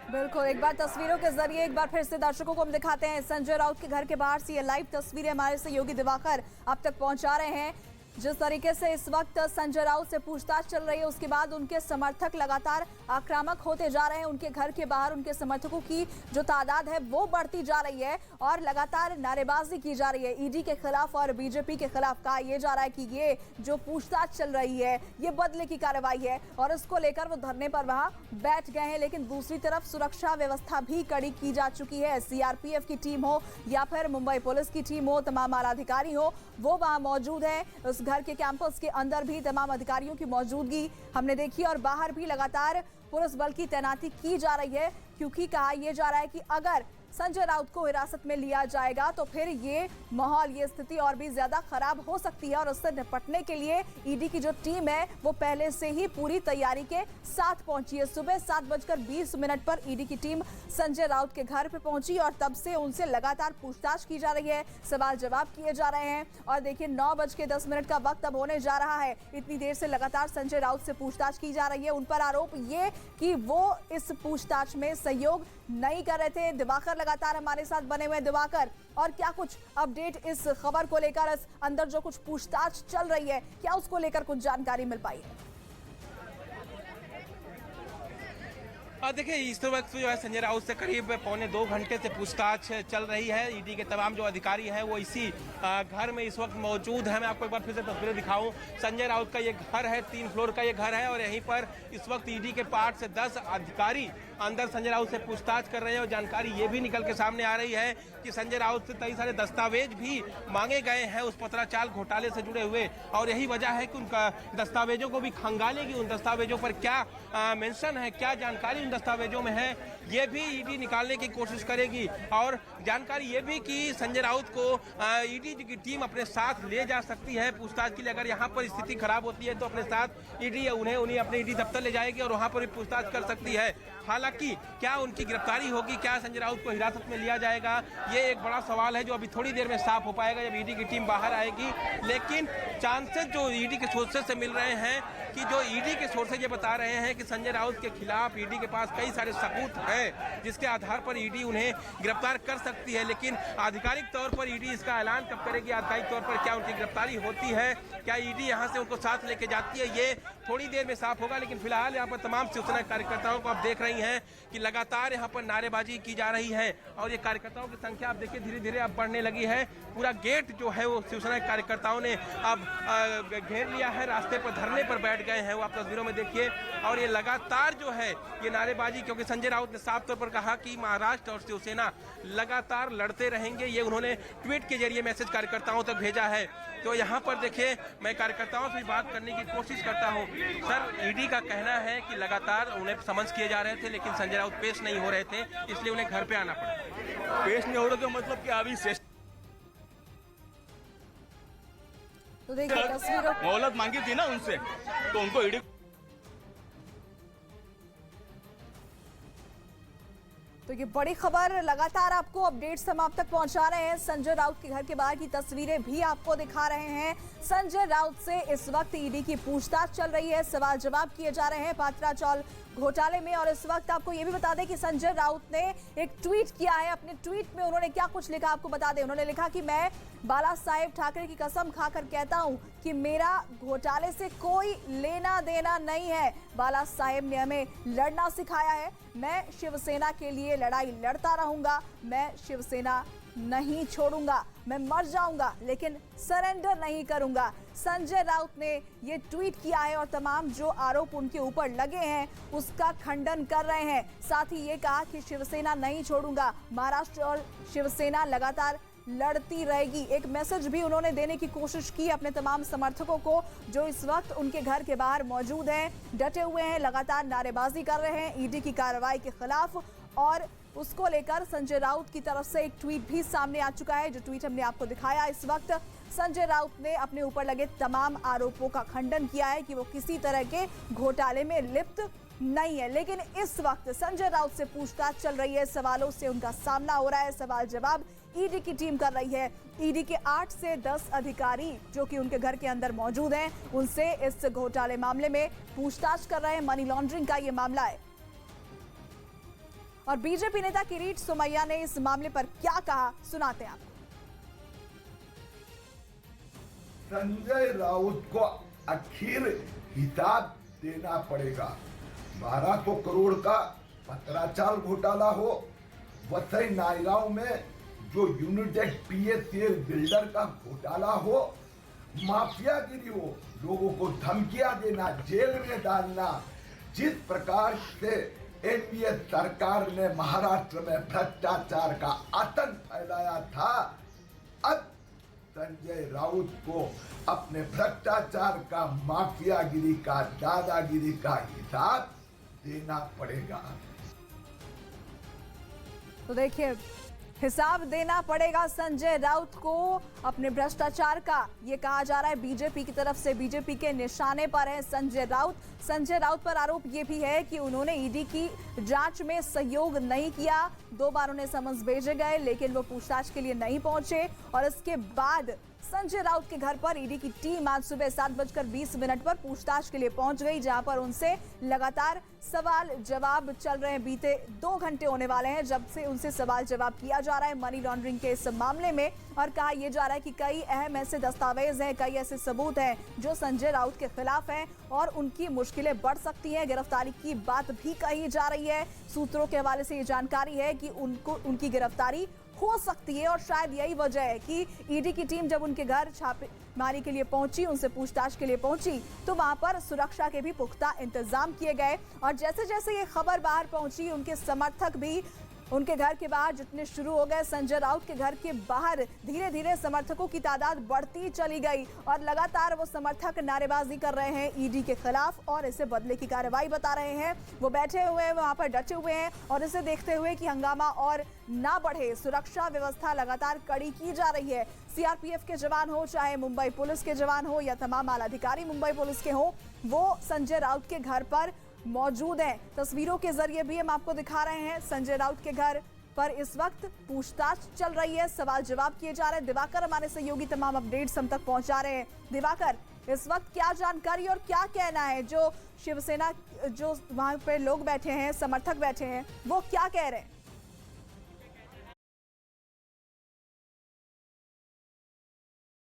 बिल्कुल, एक बार तस्वीरों के जरिए एक बार फिर से दर्शकों को हम दिखाते हैं संजय राउत के घर के बाहर से ये लाइव तस्वीरें हमारे सहयोगी दिवाकर अब तक पहुंचा रहे हैं। जिस तरीके से इस वक्त संजय राउत से पूछताछ चल रही है, उसके बाद उनके समर्थक लगातार आक्रामक होते जा रहे हैं। उनके घर के बाहर उनके समर्थकों की जो तादाद है वो बढ़ती जा रही है और लगातार नारेबाजी की जा रही है ईडी के खिलाफ और बीजेपी के खिलाफ। कहा यह जा रहा है कि ये जो पूछताछ चल रही है ये बदले की कार्रवाई है और इसको लेकर वो धरने पर वहां बैठ गए हैं। लेकिन दूसरी तरफ सुरक्षा व्यवस्था भी कड़ी की जा चुकी है। सीआरपीएफ की टीम हो या फिर मुंबई पुलिस की टीम हो, तमाम आला अधिकारी हो, वो वहां मौजूद है। उस घर के कैंपस के अंदर भी तमाम अधिकारियों की मौजूदगी हमने देखी और बाहर भी लगातार पुलिस बल की तैनाती की जा रही है, क्योंकि कहा यह जा रहा है कि अगर संजय राउत को हिरासत में लिया जाएगा तो फिर ये माहौल, ये स्थिति और भी ज्यादा खराब हो सकती है। और उससे निपटने के लिए ईडी की जो टीम है वो पहले से ही पूरी तैयारी के साथ पहुंची है। सुबह 7:20 पर ईडी की टीम संजय राउत के घर पे पहुंची और तब से उनसे लगातार पूछताछ की जा रही है, सवाल जवाब किए जा रहे हैं। और देखिए 9:10 का वक्त अब होने जा रहा है। इतनी देर से लगातार संजय राउत से पूछताछ की जा रही है। उन पर आरोप ये कि वो इस पूछताछ में सहयोग नहीं कर रहे थे। दिवाकर लगातार हमारे साथ बने हुए। दिवाकर, और क्या कुछ अपडेट इस खबर को लेकर, इस अंदर जो कुछ पूछताछ चल रही है, क्या उसको लेकर कुछ जानकारी मिल पाई है? देखिए इस वक्त जो है संजय राउत से करीब 1.25 घंटे से पूछताछ चल रही है। ईडी के तमाम जो अधिकारी हैं वो इसी घर में इस वक्त मौजूद हैं। मैं आपको एक बार फिर से तस्वीरें दिखाऊं। संजय राउत का ये घर है, 3 फ्लोर का ये घर है और यहीं पर इस वक्त ईडी के पार्ट से 10 अधिकारी अंदर संजय राउत से पूछताछ कर रहे हैं। और जानकारी ये भी निकल के सामने आ रही है कि संजय राउत से कई सारे दस्तावेज भी मांगे गए हैं उस पत्राचाल घोटाले से जुड़े हुए। और यही वजह है कि उनका दस्तावेजों को भी खंगालेगी। उन दस्तावेजों पर क्या मेंशन है, क्या जानकारी दस्तावेजों में है, ये भी ईडी निकालने की कोशिश करेगी। और जानकारी ये भी कि संजय राउत को ईडी की टीम अपने साथ ले जा सकती है पूछताछ के लिए। अगर यहाँ पर स्थिति खराब होती है तो अपने साथ ईडी उन्हें अपने ईडी दफ्तर ले जाएगी और वहाँ पर भी पूछताछ कर सकती है। हालांकि क्या उनकी गिरफ्तारी होगी, क्या संजय राउत को हिरासत में लिया जाएगा, ये एक बड़ा सवाल है जो अभी थोड़ी देर में साफ हो पाएगा जब ईडी की टीम बाहर आएगी। लेकिन चांसेस जो ईडी के सोर्सेज से मिल रहे हैं कि जो ईडी के सोर्सेज ये बता रहे हैं कि संजय राउत के खिलाफ ईडी के पास कई सारे सबूत हैं जिसके आधार पर ईडी उन्हें गिरफ्तार कर सकती है। लेकिन आधिकारिक तौर पर ईडी इसका ऐलान कब करेगी, आधिकारिक तौर पर क्या उनकी गिरफ्तारी होती है, क्या ईडी यहाँ से उनको साथ लेके जाती है, ये थोड़ी देर में साफ होगा। लेकिन फिलहाल यहाँ पर तमाम शिवसेना कार्यकर्ताओं को आप देख रही हैं कि लगातार यहाँ पर नारेबाजी की जा रही है और ये कार्यकर्ताओं की संख्या आप देखिए धीरे धीरे अब बढ़ने लगी है। पूरा गेट जो है वो शिवसेना कार्यकर्ताओं ने अब घेर लिया है, रास्ते पर धरने पर बैठ गए हैं, वो आप तस्वीरों में देखिए। और ये लगातार जो है ये नारेबाजी, क्योंकि संजय राउत ने साफ तौर पर कहा कि महाराष्ट्र और शिवसेना लगातार लड़ते रहेंगे, ये उन्होंने ट्वीट के जरिए मैसेज कार्यकर्ताओं तक भेजा है। तो यहाँ पर देखिए मैं कार्यकर्ताओं से बात करने की कोशिश करता हूँ। सर, ईडी का कहना है कि लगातार उन्हें समन्स किए जा रहे थे लेकिन संजय राउत पेश नहीं हो रहे थे, इसलिए उन्हें घर पे आना पड़ा। पेश नहीं हो रहे तो मतलब कि अभी तो देखिए तस्वीरों, मोहलत मांगी थी ना उनसे, तो उनको ईडी। तो ये बड़ी खबर, लगातार आपको अपडेट्स हम आप तक पहुंचा रहे हैं। संजय राउत के घर के बाहर की तस्वीरें भी आपको दिखा रहे हैं। संजय राउत से इस वक्त ईडी की पूछताछ चल रही है, सवाल जवाब किए जा रहे हैं पत्राचाल घोटाले में। और इस वक्त आपको ये भी बता दें कि संजय राउत ने एक ट्वीट किया है। अपने ट्वीट में उन्होंने क्या कुछ लिखा आपको बता दें। उन्होंने लिखा कि मैं बाला साहेब ठाकरे की कसम खाकर कहता हूं कि मेरा घोटाले से कोई लेना देना नहीं है। बाला साहेब ने हमें लड़ना सिखाया है। मैं शिवसेना के लिए लड़ाई लड़ता रहूंगा, मैं शिवसेना नहीं छोड़ूंगा, मैं मर जाऊंगा लेकिन सरेंडर नहीं करूंगा। संजय राउत ने ये ट्वीट किया है और तमाम जो आरोप उनके ऊपर लगे हैं उसका खंडन कर रहे हैं। साथ ही ये कहा कि शिवसेना नहीं छोड़ूंगा। महाराष्ट्र और शिवसेना लगातार लड़ती रहेगी। एक मैसेज भी उन्होंने देने की कोशिश की अपने तमाम समर्थकों को जो इस वक्त उनके घर के बाहर मौजूद हैं, डटे हुए हैं, लगातार नारेबाजी कर रहे हैं ईडी की कार्रवाई के खिलाफ। और उसको लेकर संजय राउत की तरफ से एक ट्वीट भी सामने आ चुका है, जो ट्वीट हमने आपको दिखाया। इस वक्त संजय राउत ने अपने ऊपर लगे तमाम आरोपों का खंडन किया है कि वो किसी तरह के घोटाले में लिप्त नहीं है। लेकिन इस वक्त संजय राउत से पूछताछ चल रही है, सवालों से उनका सामना हो रहा है, सवाल जवाब ईडी की टीम कर रही है। ईडी के 8 से 10 अधिकारी जो कि उनके घर के अंदर मौजूद हैं, उनसे इस घोटाले मामले में पूछताछ कर रहे हैं। मनी लॉन्ड्रिंग का ये मामला है। और बीजेपी नेता किरीट सोमैया ने इस मामले पर क्या कहा, सुनाते हैं आपको। संजय राउत को आखिर हिसाब देना पड़ेगा। 1200 करोड़ का पत्राचार घोटाला हो, वसई नायगांव में जो यूनिटेक पीएससीएल बिल्डर का घोटाला हो, माफियागिरी हो, लोगों को धमकियां देना, जेल में डालना, जिस प्रकार से एनडीए सरकार ने महाराष्ट्र में भ्रष्टाचार का आतंक फैलाया था, अब संजय राउत को अपने भ्रष्टाचार का, माफियागिरी का, दादागिरी का हिसाब देना पड़ेगा। तो देखिए, हिसाब देना पड़ेगा संजय राउत को अपने भ्रष्टाचार का, ये कहा जा रहा है बीजेपी की तरफ से। बीजेपी के निशाने पर है संजय राउत। संजय राउत पर आरोप ये भी है कि उन्होंने ईडी की जांच में सहयोग नहीं किया। 2 बार उन्हें समन्स भेजे गए लेकिन वो पूछताछ के लिए नहीं पहुंचे। और इसके बाद संजय राउत के घर पर ईडी की टीम आज सुबह 7:20 पर पूछताछ के लिए पहुंच गई, जहां पर उनसे लगातार सवाल जवाब चल रहे हैं। बीते 2 घंटे होने वाले हैं जब से उनसे सवाल जवाब किया जा रहा है मनी लॉन्ड्रिंग के इस मामले में। और कहा यह जा रहा है कि कई अहम ऐसे दस्तावेज हैं, कई ऐसे सबूत हैं जो संजय राउत के खिलाफ हैं और उनकी मुश्किलें बढ़ सकती हैं। गिरफ्तारी की बात भी कही जा रही है। सूत्रों के हवाले से ये जानकारी है कि उनकी गिरफ्तारी हो सकती है। और शायद यही वजह है कि ईडी की टीम जब उनके घर छापेमारी के लिए पहुंची, उनसे पूछताछ के लिए पहुंची, तो वहां पर सुरक्षा के भी पुख्ता इंतजाम किए गए। और जैसे जैसे ये खबर बाहर पहुंची, उनके समर्थक भी उनके घर के बाहर जुटने शुरू हो गए। संजय राउत के घर के बाहर धीरे धीरे समर्थकों की तादाद बढ़ती चली गई और लगातार वो समर्थक नारेबाजी कर रहे हैं ईडी के खिलाफ और इसे बदले की कार्रवाई बता रहे हैं। वो बैठे हुए हैं, वहां पर डटे हुए हैं और इसे देखते हुए कि हंगामा और ना बढ़े, सुरक्षा व्यवस्था लगातार कड़ी की जा रही है। सीआरपीएफ के जवान हो, चाहे मुंबई पुलिस के जवान हो या तमाम आला अधिकारी मुंबई पुलिस के हो, वो संजय राउत के घर पर मौजूद हैं। तस्वीरों के जरिए भी हम आपको दिखा रहे हैं। संजय राउत के घर पर इस वक्त पूछताछ चल रही है, सवाल जवाब किए जा रहे हैं। दिवाकर हमारे सहयोगी तमाम अपडेट्स हम तक पहुंचा रहे हैं। दिवाकर, इस वक्त क्या जानकारी और क्या कहना है जो शिवसेना, जो वहां पे लोग बैठे हैं, समर्थक बैठे हैं, वो क्या कह रहे हैं?